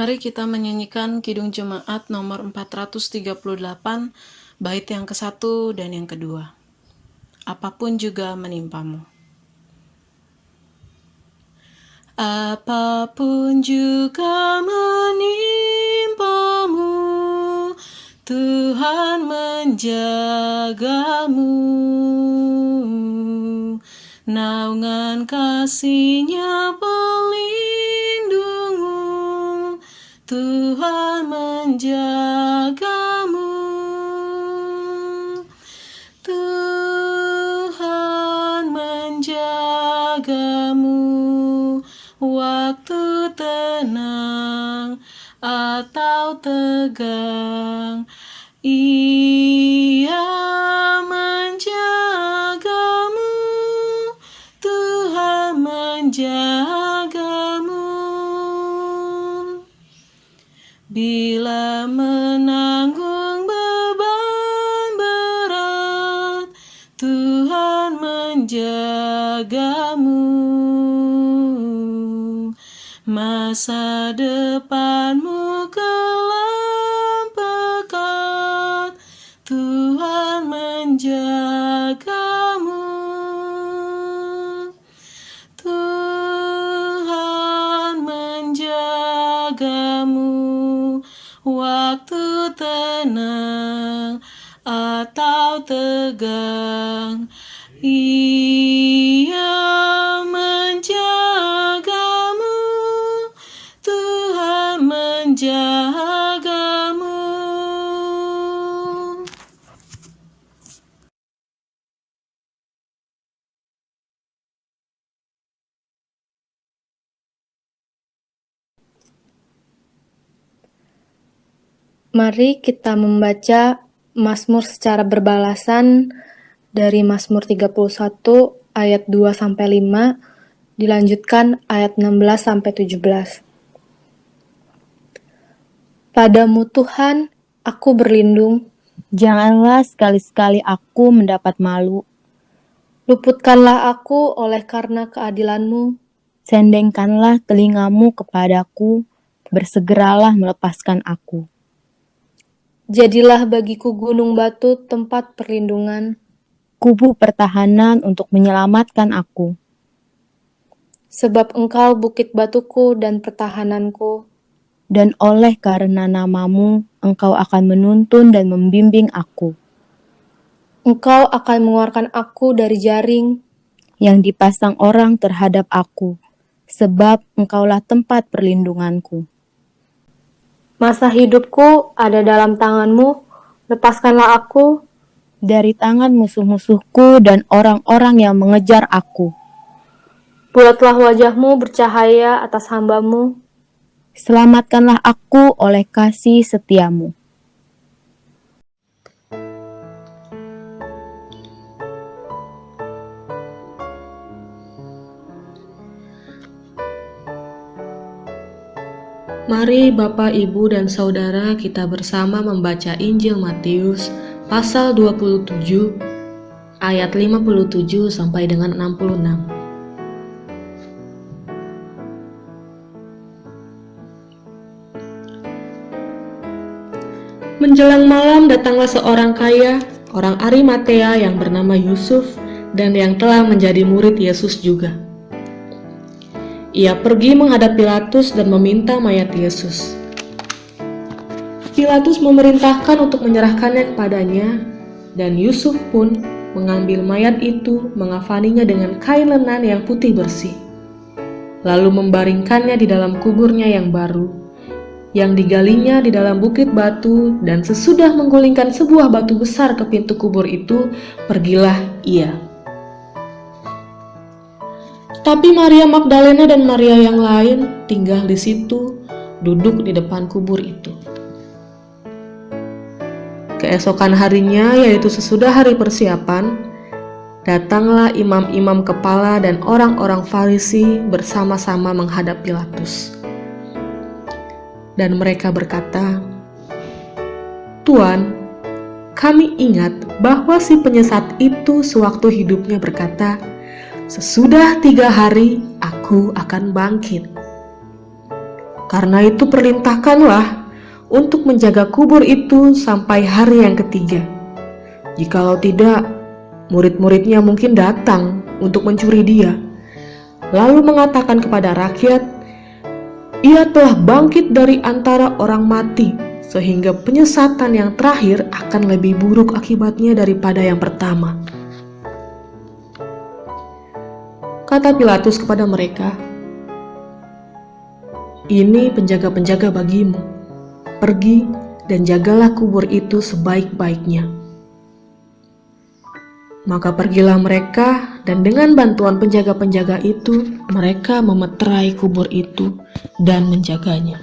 Mari kita menyanyikan Kidung Jemaat nomor 438, bait yang ke-1 dan yang kedua. Apapun juga menimpamu. Apapun juga menimpamu, Tuhan menjagamu. Naungan kasih-Nya pelindungmu, Tuhan menjagamu. Tuhan menjagamu waktu tenang atau tegang. Ia menjagamu, Tuhan menjagamu. Bila menanggung beban berat, Tuhan menjagamu. Masa depanmu kelam pekat, Tuhan menjagamu. Tuhan menjagamu waktu tenang atau tegang. Ia menjagamu, Tuhan menjagamu. Mari kita membaca Mazmur secara berbalasan dari Mazmur 31 ayat 2-5, dilanjutkan ayat 16-17. Padamu Tuhan, aku berlindung. Janganlah sekali-sekali aku mendapat malu. Luputkanlah aku oleh karena keadilan-Mu. Sendengkanlah telingamu kepadaku, bersegeralah melepaskan aku. Jadilah bagiku gunung batu tempat perlindungan, Kubu pertahanan untuk menyelamatkan aku. sebab Engkau bukit batuku dan pertahananku. Dan oleh karena namamu, Engkau akan menuntun dan membimbing aku. Engkau akan mengeluarkan aku dari jaring yang dipasang orang terhadap aku, sebab Engkaulah tempat perlindunganku. Masa hidupku ada dalam tangan-Mu, lepaskanlah aku dari tangan musuh-musuhku dan orang-orang yang mengejar aku. Bulatlah wajah-Mu bercahaya atas hamba-Mu. Selamatkanlah aku oleh kasih setia-Mu. Mari Bapak, Ibu, dan Saudara kita bersama membaca Injil Matius pasal 27 ayat 57 sampai dengan 66. Menjelang malam datanglah seorang kaya, orang Arimatea yang bernama Yusuf dan yang telah menjadi murid Yesus juga. Ia pergi menghadap Pilatus dan meminta mayat Yesus. Pilatus memerintahkan untuk menyerahkannya kepadanya, dan Yusuf pun mengambil mayat itu, mengafaninya dengan kain lenan yang putih bersih, lalu membaringkannya di dalam kuburnya yang baru, yang digalinya di dalam bukit batu, dan sesudah menggulingkan sebuah batu besar ke pintu kubur itu, pergilah ia. Tapi Maria Magdalena dan Maria yang lain tinggal di situ, duduk di depan kubur itu. Keesokan harinya, yaitu sesudah hari persiapan, datanglah imam-imam kepala dan orang-orang Farisi bersama-sama menghadap Pilatus. Dan mereka berkata, "Tuan, kami ingat bahwa si penyesat itu sewaktu hidupnya berkata, 'Sesudah 3 hari aku akan bangkit.' Karena itu perintahkanlah untuk menjaga kubur itu sampai hari yang ketiga. Jikalau tidak, murid-muridnya mungkin datang untuk mencuri dia, lalu mengatakan kepada rakyat, ia telah bangkit dari antara orang mati, sehingga penyesatan yang terakhir akan lebih buruk akibatnya daripada yang pertama. Kata Pilatus kepada mereka, ini penjaga-penjaga bagimu, pergi dan jagalah kubur itu sebaik-baiknya. Maka pergilah mereka, dan dengan bantuan penjaga-penjaga itu, mereka memeterai kubur itu dan menjaganya.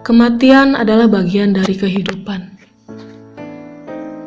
Kematian adalah bagian dari kehidupan.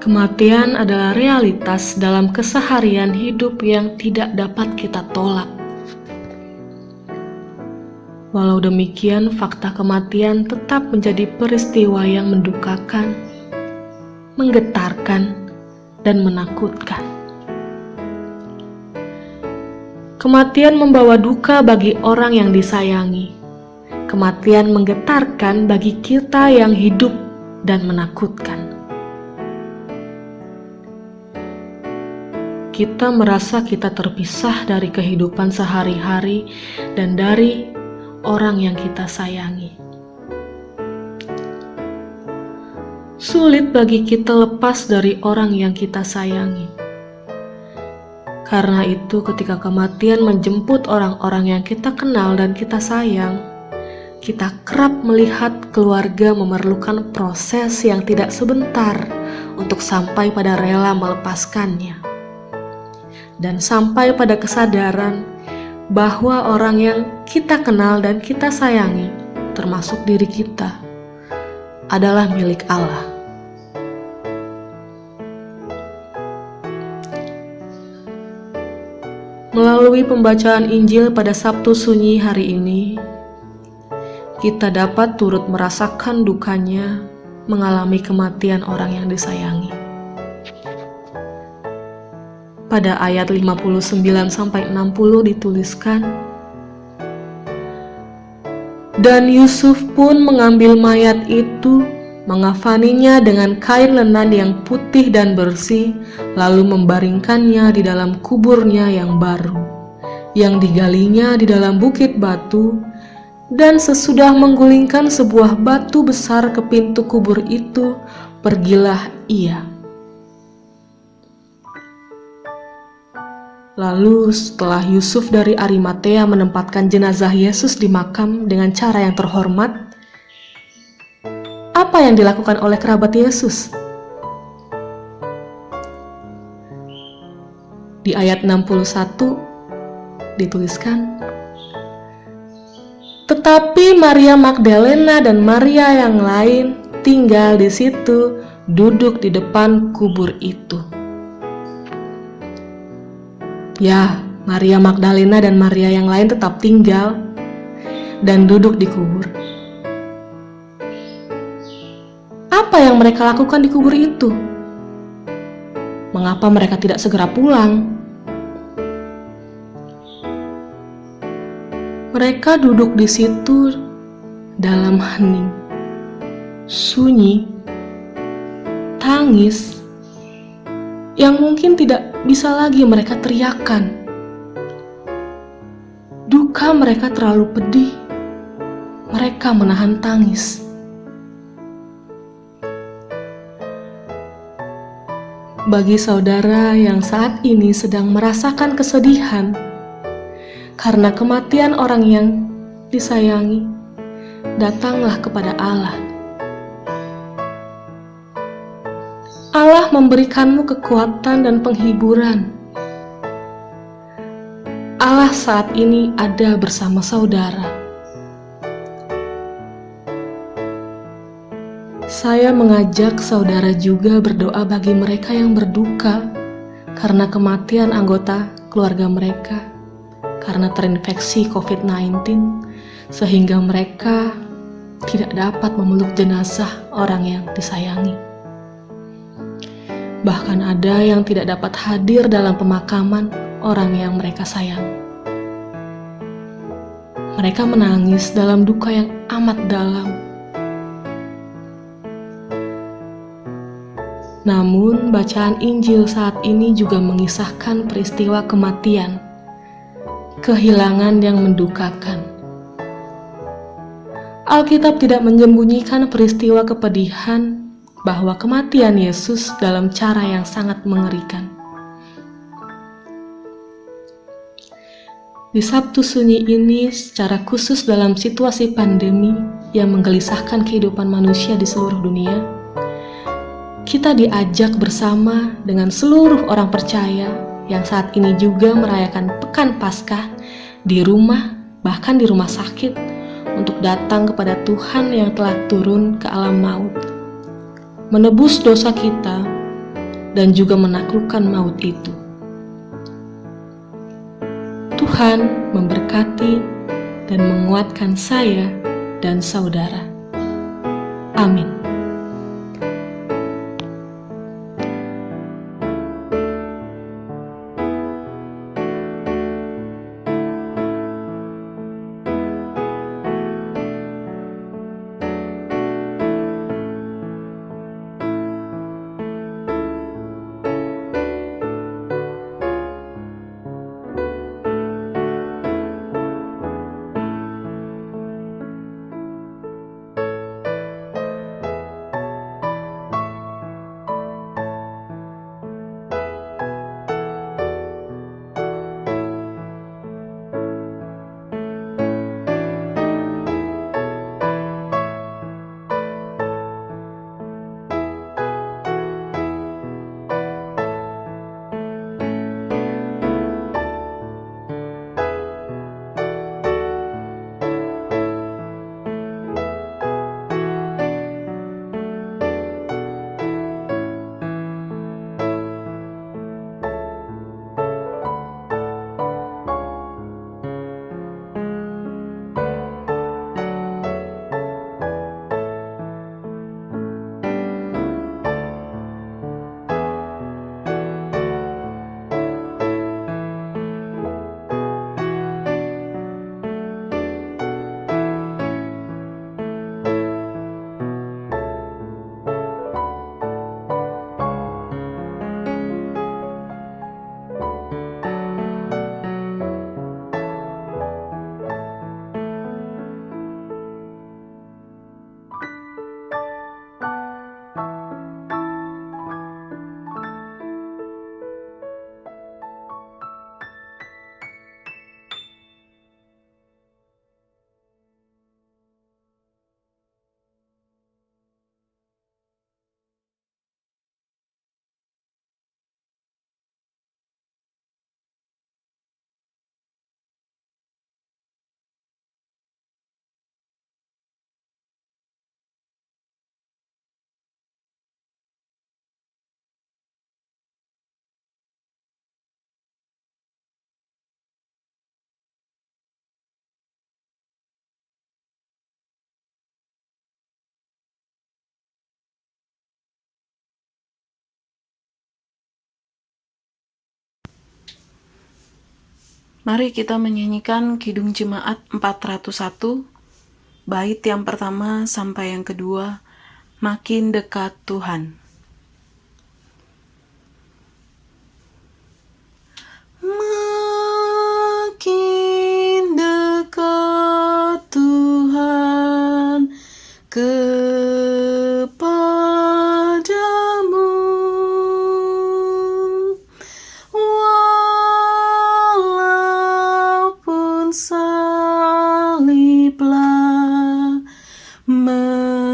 Kematian adalah realitas dalam keseharian hidup yang tidak dapat kita tolak. Walau demikian, fakta kematian tetap menjadi peristiwa yang mendukakan, menggetarkan, dan menakutkan. Kematian membawa duka bagi orang yang disayangi. Kematian menggetarkan bagi kita yang hidup dan menakutkan. Kita merasa kita terpisah dari kehidupan sehari-hari dan dari orang yang kita sayangi. Sulit bagi kita lepas dari orang yang kita sayangi. Karena itu, ketika kematian menjemput orang-orang yang kita kenal dan kita sayang, kita kerap melihat keluarga memerlukan proses yang tidak sebentar untuk sampai pada rela melepaskannya. Dan sampai pada kesadaran bahwa orang yang kita kenal dan kita sayangi, termasuk diri kita, adalah milik Allah. Melalui pembacaan Injil pada Sabtu Sunyi hari ini, kita dapat turut merasakan dukanya mengalami kematian orang yang disayangi. Pada ayat 59-60 dituliskan, dan Yusuf pun mengambil mayat itu, mengafaninya dengan kain lenan yang putih dan bersih, lalu membaringkannya di dalam kuburnya yang baru, yang digalinya di dalam bukit batu, dan sesudah menggulingkan sebuah batu besar ke pintu kubur itu, pergilah ia. Lalu setelah Yusuf dari Arimatea menempatkan jenazah Yesus di makam dengan cara yang terhormat, apa yang dilakukan oleh kerabat Yesus? Di ayat 61 dituliskan, tetapi Maria Magdalena dan Maria yang lain tinggal di situ, duduk di depan kubur itu. Ya, Maria Magdalena dan Maria yang lain tetap tinggal dan duduk di kubur. Apa yang mereka lakukan di kubur itu? Mengapa mereka tidak segera pulang? Mereka duduk di situ dalam hening, sunyi, tangis, yang mungkin tidak bisa lagi mereka teriakan. Duka mereka terlalu pedih, mereka menahan tangis. Bagi saudara yang saat ini sedang merasakan kesedihan karena kematian orang yang disayangi, datanglah kepada Allah. Allah memberikanmu kekuatan dan penghiburan. Allah saat ini ada bersama saudara. Saya mengajak saudara juga berdoa bagi mereka yang berduka karena kematian anggota keluarga mereka, karena terinfeksi COVID-19, sehingga mereka tidak dapat memeluk jenazah orang yang disayangi. Bahkan ada yang tidak dapat hadir dalam pemakaman orang yang mereka sayang. Mereka menangis dalam duka yang amat dalam. Namun, bacaan Injil saat ini juga mengisahkan peristiwa kematian, kehilangan yang mendukakan. Alkitab tidak menyembunyikan peristiwa kepedihan bahwa kematian Yesus dalam cara yang sangat mengerikan. Di Sabtu Sunyi ini, secara khusus dalam situasi pandemi yang menggelisahkan kehidupan manusia di seluruh dunia, kita diajak bersama dengan seluruh orang percaya yang saat ini juga merayakan Pekan Paskah di rumah, bahkan di rumah sakit, untuk datang kepada Tuhan yang telah turun ke alam maut, menebus dosa kita, dan juga menaklukkan maut itu. Tuhan memberkati dan menguatkan saya dan saudara. Amin. Mari kita menyanyikan Kidung Jemaat 401, bait yang pertama sampai yang kedua, Makin Dekat Tuhan. Makin dekat Tuhan kepadamu, walaupun saliblah mengangkat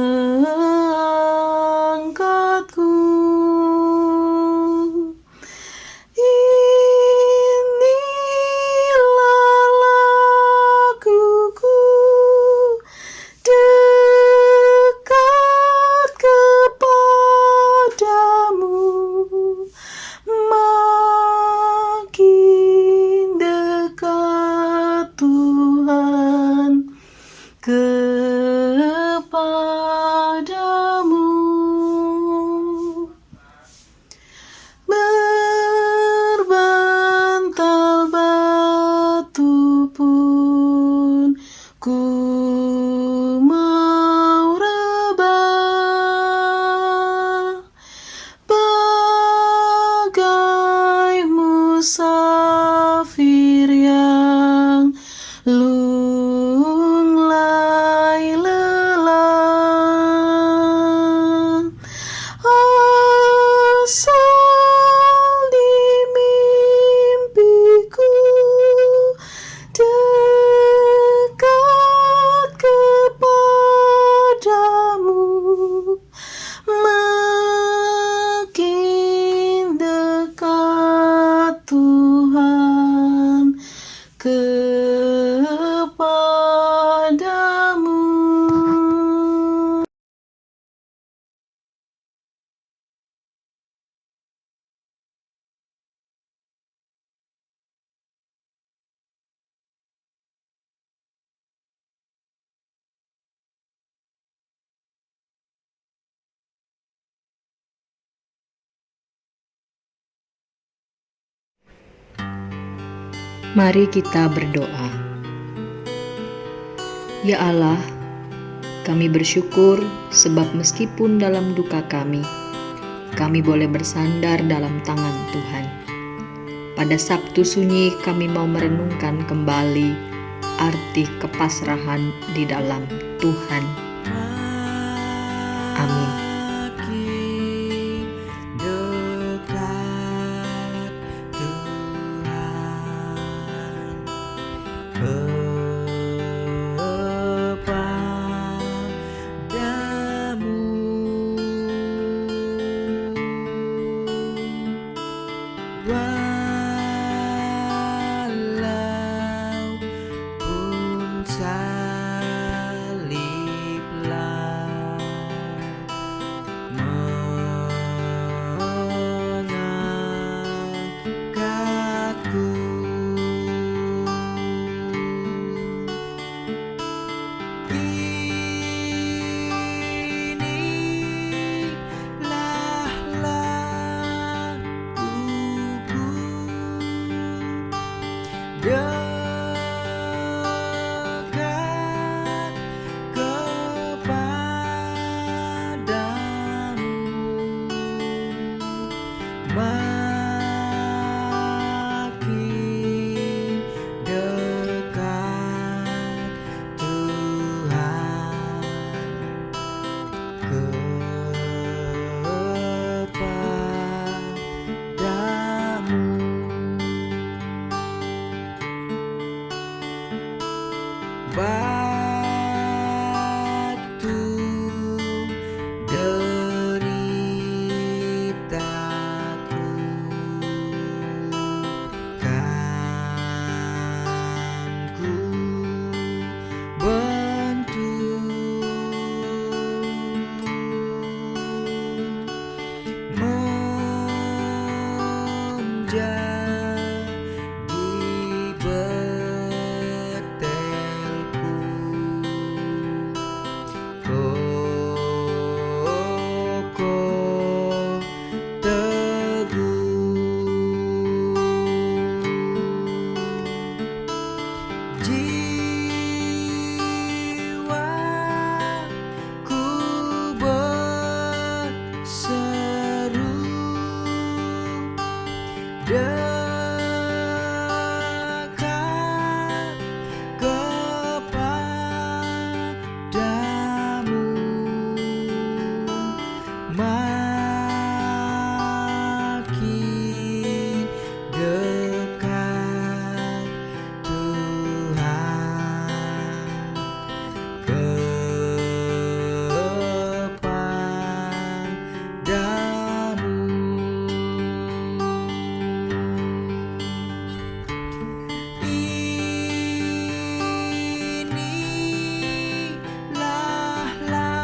Mari kita berdoa. Ya Allah, kami bersyukur sebab meskipun dalam duka kami boleh bersandar dalam tangan Tuhan. Pada Sabtu Sunyi kami mau merenungkan kembali arti kepasrahan di dalam Tuhan. Amin. Walaupun saliblah mengangkatku, inilah laguku dekat kepadamu, makin dekat Tuhan kepadamu. Batu deritaku kan ku menjadi betelku, kokoh teguh. Jiwaku berseru dekat kepadamu, makin dekat Tuhan kepadamu. Inilah laguku